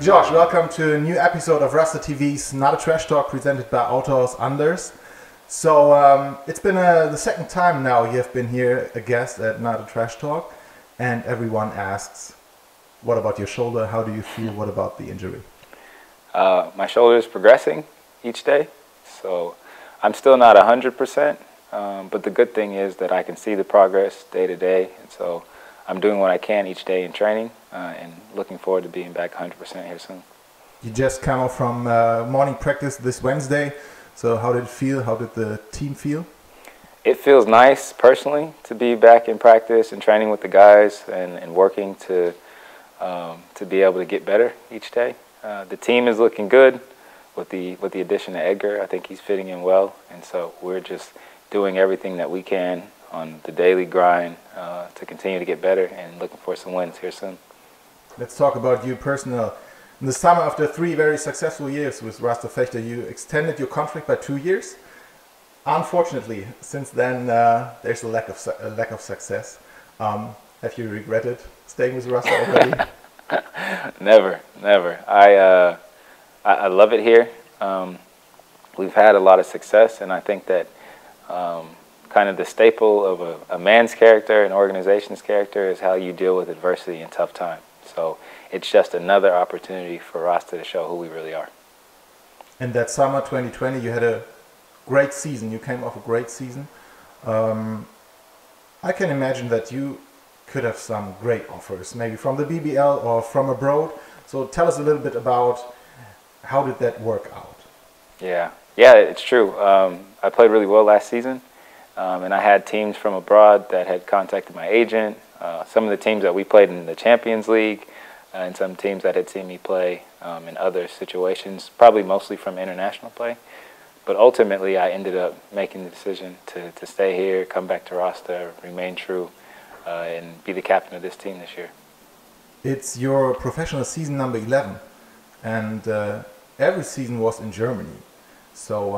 Josh, welcome to a new episode of RASTA TV's Not a Trash Talk presented by Autohaus Anders. So it's been the second time now you have been here a guest at Not a Trash Talk, and everyone asks, what about your shoulder? How do you feel? What about the injury? My shoulder is progressing each day, so I'm still not 100%, but the good thing is that I can see the progress day to day, and so I'm doing what I can each day in training and looking forward to being back 100% here soon. You just come off from morning practice this Wednesday, so how did it feel? How did the team feel? It feels nice personally to be back in practice and training with the guys and working to be able to get better each day. The team is looking good with the addition of Edgar. I think he's fitting in well, and so we're just doing everything that we can on the daily grind to continue to get better and looking for some wins here soon. Let's talk about you personal. In the summer, after 3 very successful years with RASTA Vechta, you extended your contract by 2 years. Unfortunately, since then there's a lack of success. Have you regretted staying with RASTA already? Never. I love it here. We've had a lot of success, and I think that kind of the staple of a man's character, an organization's character, is how you deal with adversity and tough time. So it's just another opportunity for RASTA to show who we really are. In that summer 2020, you had a great season. You came off a great season. I can imagine that you could have some great offers, maybe from the BBL or from abroad. So tell us a little bit about how did that work out? Yeah, it's true. I played really well last season, and I had teams from abroad that had contacted my agent. Some of the teams that we played in the Champions League, and some teams that had seen me play in other situations, probably mostly from international play. But ultimately, I ended up making the decision to stay here, come back to RASTA, remain true, and be the captain of this team this year. It's your professional season number 11, and every season was in Germany. So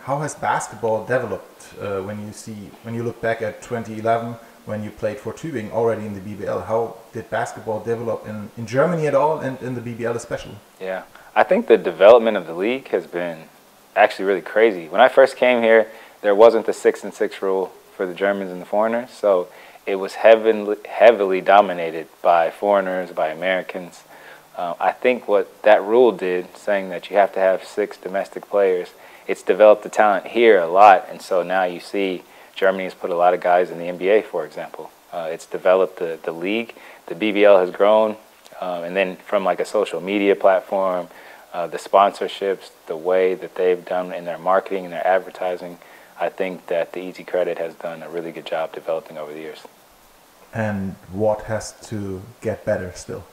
how has basketball developed when you look back at 2011, when you played for Tübingen already in the BBL? How did basketball develop in Germany at all, and in the BBL especially? Yeah, I think the development of the league has been actually really crazy. When I first came here, there wasn't the 6-and-6 rule for the Germans and the foreigners, so it was heavily dominated by foreigners, by Americans. I think what that rule did, saying that you have to have 6 domestic players, it's developed the talent here a lot, and so now you see Germany has put a lot of guys in the NBA, for example. It's developed the league. The BBL has grown, and then from like a social media platform, the sponsorships, the way that they've done in their marketing and their advertising, I think that the Easy Credit has done a really good job developing over the years. And what has to get better still?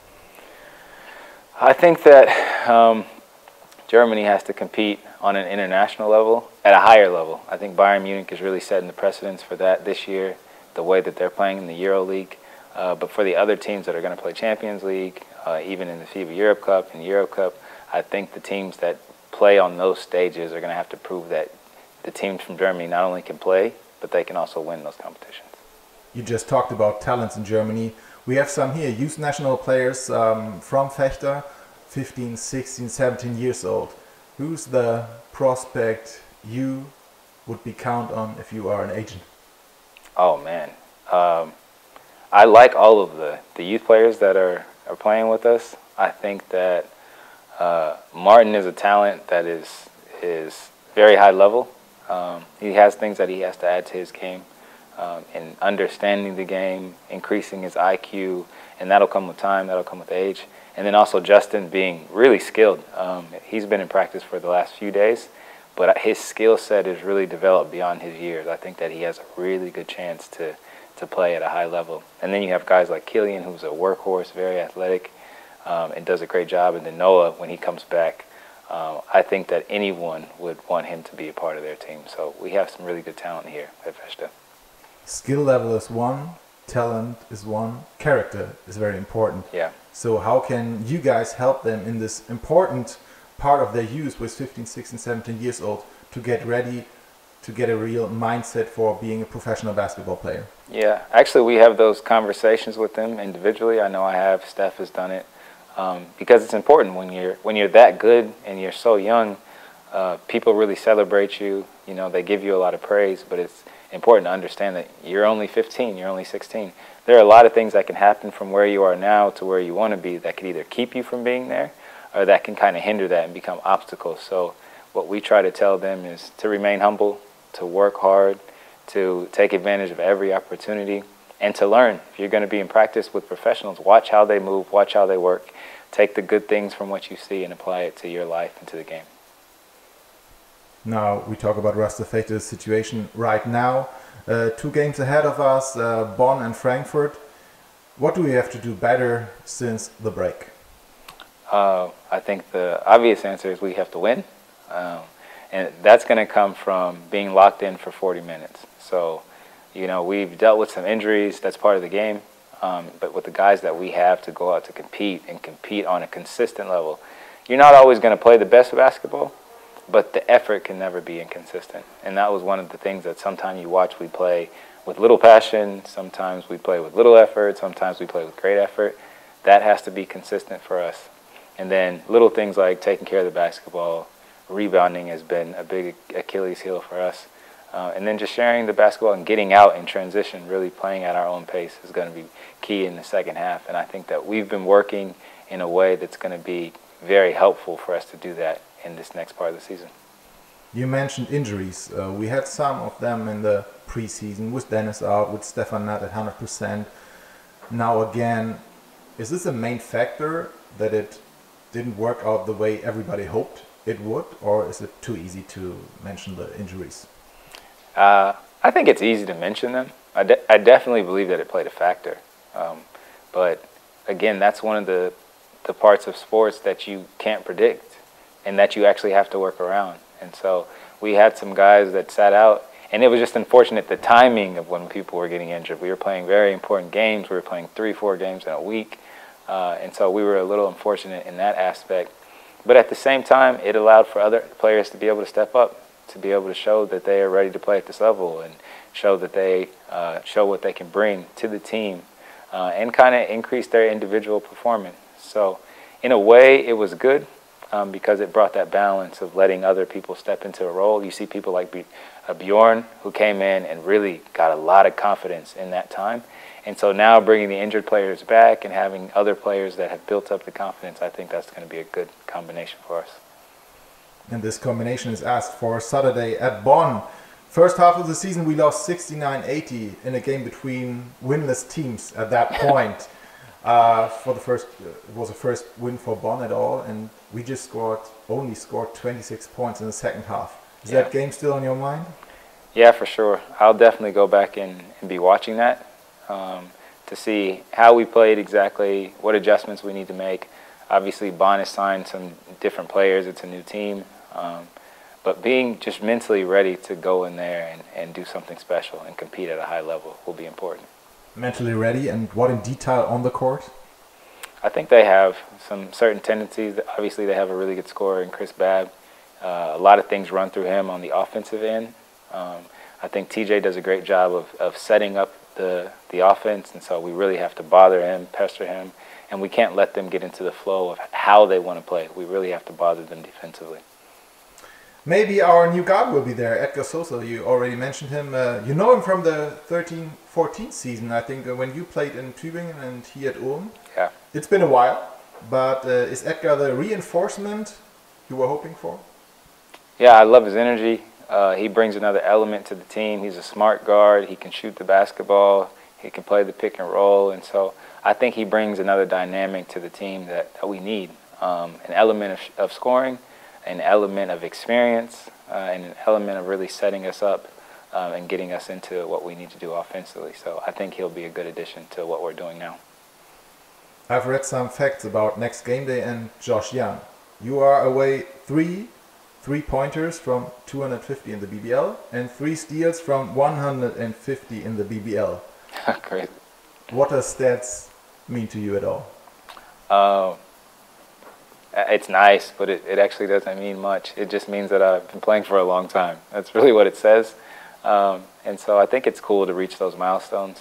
I think that Germany has to compete on an international level, at a higher level. I think Bayern Munich is really setting the precedence for that this year, the way that they're playing in the Euro League. But for the other teams that are going to play Champions League, even in the FIBA Europe Cup and Euro Cup, I think the teams that play on those stages are going to have to prove that the teams from Germany not only can play, but they can also win those competitions. You just talked about talents in Germany. We have some here, youth national players from Vechta, 15, 16, 17 years old. Who's the prospect you would be count on if you are an agent? Oh man, I like all of the youth players that are playing with us. I think that Martin is a talent that is very high level. He has things that he has to add to his game in understanding the game, increasing his IQ, and that'll come with time, that'll come with age. And then also Justin being really skilled. He's been in practice for the last few days, but his skill set is really developed beyond his years. I think that he has a really good chance to play at a high level. And then you have guys like Killian, who's a workhorse, very athletic, and does a great job. And then Noah, when he comes back, I think that anyone would want him to be a part of their team. So we have some really good talent here at Vechta. Skill level is one, talent is one, character is very important. Yeah. So how can you guys help them in this important part of their youth with 15, 16, 17 years old to get ready, to get a real mindset for being a professional basketball player? Yeah, actually we have those conversations with them individually. I know I have, Steph has done it. because it's important when you're that good and you're so young. People really celebrate you. You know, they give you a lot of praise, but it's important to understand that you're only 15, you're only 16. There are a lot of things that can happen from where you are now to where you want to be that could either keep you from being there or that can kind of hinder that and become obstacles. So what we try to tell them is to remain humble, to work hard, to take advantage of every opportunity, and to learn. If you're going to be in practice with professionals, watch how they move, watch how they work, take the good things from what you see and apply it to your life and to the game. Now we talk about RASTA Vechta's situation right now. 2 games ahead of us, Bonn and Frankfurt. What do we have to do better since the break? I think the obvious answer is we have to win. And that's going to come from being locked in for 40 minutes. So, you know, we've dealt with some injuries. That's part of the game. But with the guys that we have to go out to compete and compete on a consistent level, you're not always going to play the best of basketball, but the effort can never be inconsistent. And that was one of the things that sometimes you watch we play with little passion, sometimes we play with little effort, sometimes we play with great effort. That has to be consistent for us. And then little things like taking care of the basketball, rebounding has been a big Achilles heel for us. And then just sharing the basketball and getting out in transition, really playing at our own pace is going to be key in the second half. And I think that we've been working in a way that's going to be very helpful for us to do that in this next part of the season. You mentioned injuries. We had some of them in the preseason, with Dennis out, with Stefan not at 100%. Now again, is this a main factor that it didn't work out the way everybody hoped it would, or is it too easy to mention the injuries? I think it's easy to mention them. I definitely believe that it played a factor. But again, that's one of the parts of sports that you can't predict and that you actually have to work around. And so we had some guys that sat out, and it was just unfortunate the timing of when people were getting injured. We were playing very important games. We were playing 3-4 games in a week. And so we were a little unfortunate in that aspect. But at the same time, it allowed for other players to be able to step up, to be able to show that they are ready to play at this level and show that they show what they can bring to the team and kind of increase their individual performance. So in a way, it was good because it brought that balance of letting other people step into a role. You see people like Bjorn, who came in and really got a lot of confidence in that time. And so now bringing the injured players back and having other players that have built up the confidence, I think that's going to be a good combination for us. And this combination is asked for Saturday at Bonn. First half of the season, we lost 69-80 in a game between winless teams at that point. It was the first win for Bonn at all, and we just only scored 26 points in the second half. Is that game still on your mind? Yeah, for sure. I'll definitely go back and be watching that to see how we played exactly, what adjustments we need to make. Obviously, Bonn has signed some different players. It's a new team. But being just mentally ready to go in there and do something special and compete at a high level will be important. Mentally ready, and what in detail on the court? I think they have some certain tendencies. Obviously, they have a really good scorer in Chris Babb. A lot of things run through him on the offensive end. I think TJ does a great job of setting up the offense, and so we really have to bother him, pester him, and we can't let them get into the flow of how they want to play. We really have to bother them defensively. Maybe our new guard will be there, Edgar Sosa. You already mentioned him. You know him from the 13-14 season, I think, when you played in Tübingen and he at Ulm. Yeah. It's been a while, but is Edgar the reinforcement you were hoping for? Yeah, I love his energy. He brings another element to the team. He's a smart guard. He can shoot the basketball. He can play the pick and roll. And so I think he brings another dynamic to the team that we need. An element of scoring, an element of experience, and an element of really setting us up and getting us into what we need to do offensively. So I think he'll be a good addition to what we're doing now. I've read some facts about next game day and Josh Young. You are away three-pointers from 250 in the BBL and 3 steals from 150 in the BBL. Great. What does stats mean to you at all? It's nice, but it actually doesn't mean much. It just means that I've been playing for a long time. That's really what it says. And so I think it's cool to reach those milestones.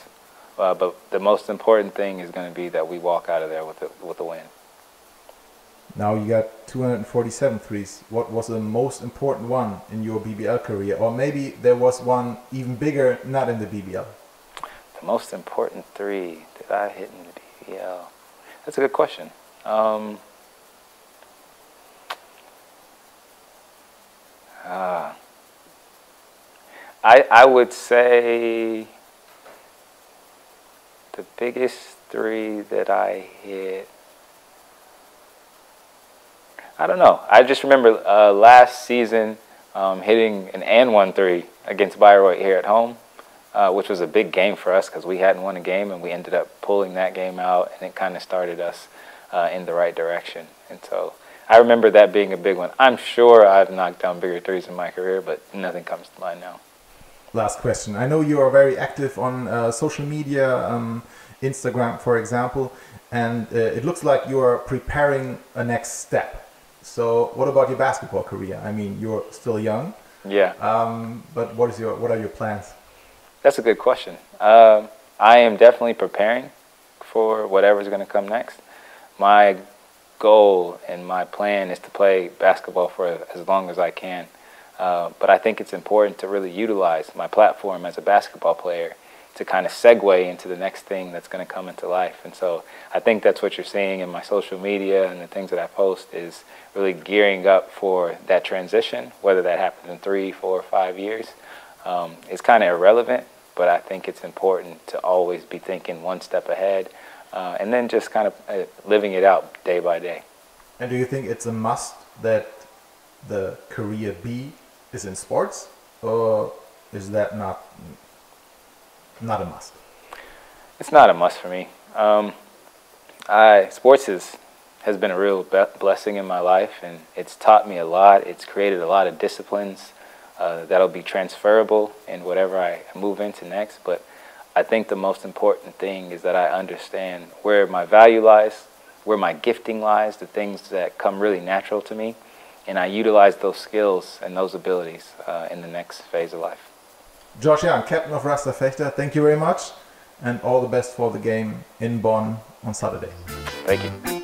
But the most important thing is going to be that we walk out of there with a win. Now you got 247 threes. What was the most important one in your BBL career? Or maybe there was one even bigger, not in the BBL. The most important three that I hit in the BBL? That's a good question. I would say the biggest three that I hit, I don't know. I just remember last season hitting an and 1 3 against Bayreuth here at home, which was a big game for us because we hadn't won a game, and we ended up pulling that game out, and it kind of started us in the right direction. And so I remember that being a big one. I'm sure I've knocked down bigger threes in my career, but nothing comes to mind now. Last question. I know you are very active on social media, Instagram, for example, and it looks like you are preparing a next step. So what about your basketball career? I mean, you're still young. Yeah. But what are your plans? That's a good question. I am definitely preparing for whatever's going to come next. My goal and my plan is to play basketball for as long as I can. But I think it's important to really utilize my platform as a basketball player to kind of segue into the next thing that's going to come into life. And so I think that's what you're seeing in my social media and the things that I post is really gearing up for that transition, whether that happens in 3, 4, 5 years. It's kind of irrelevant, but I think it's important to always be thinking one step ahead and then just kind of living it out day by day. And do you think it's a must that the career B is in sports, or is that not a must? It's not a must for me. Sports has been a real blessing in my life, and it's taught me a lot. It's created a lot of disciplines that'll be transferable in whatever I move into next. But I think the most important thing is that I understand where my value lies, where my gifting lies, the things that come really natural to me, and I utilize those skills and those abilities in the next phase of life. Josh Young, captain of RASTA Vechta, thank you very much, and all the best for the game in Bonn on Saturday. Thank you.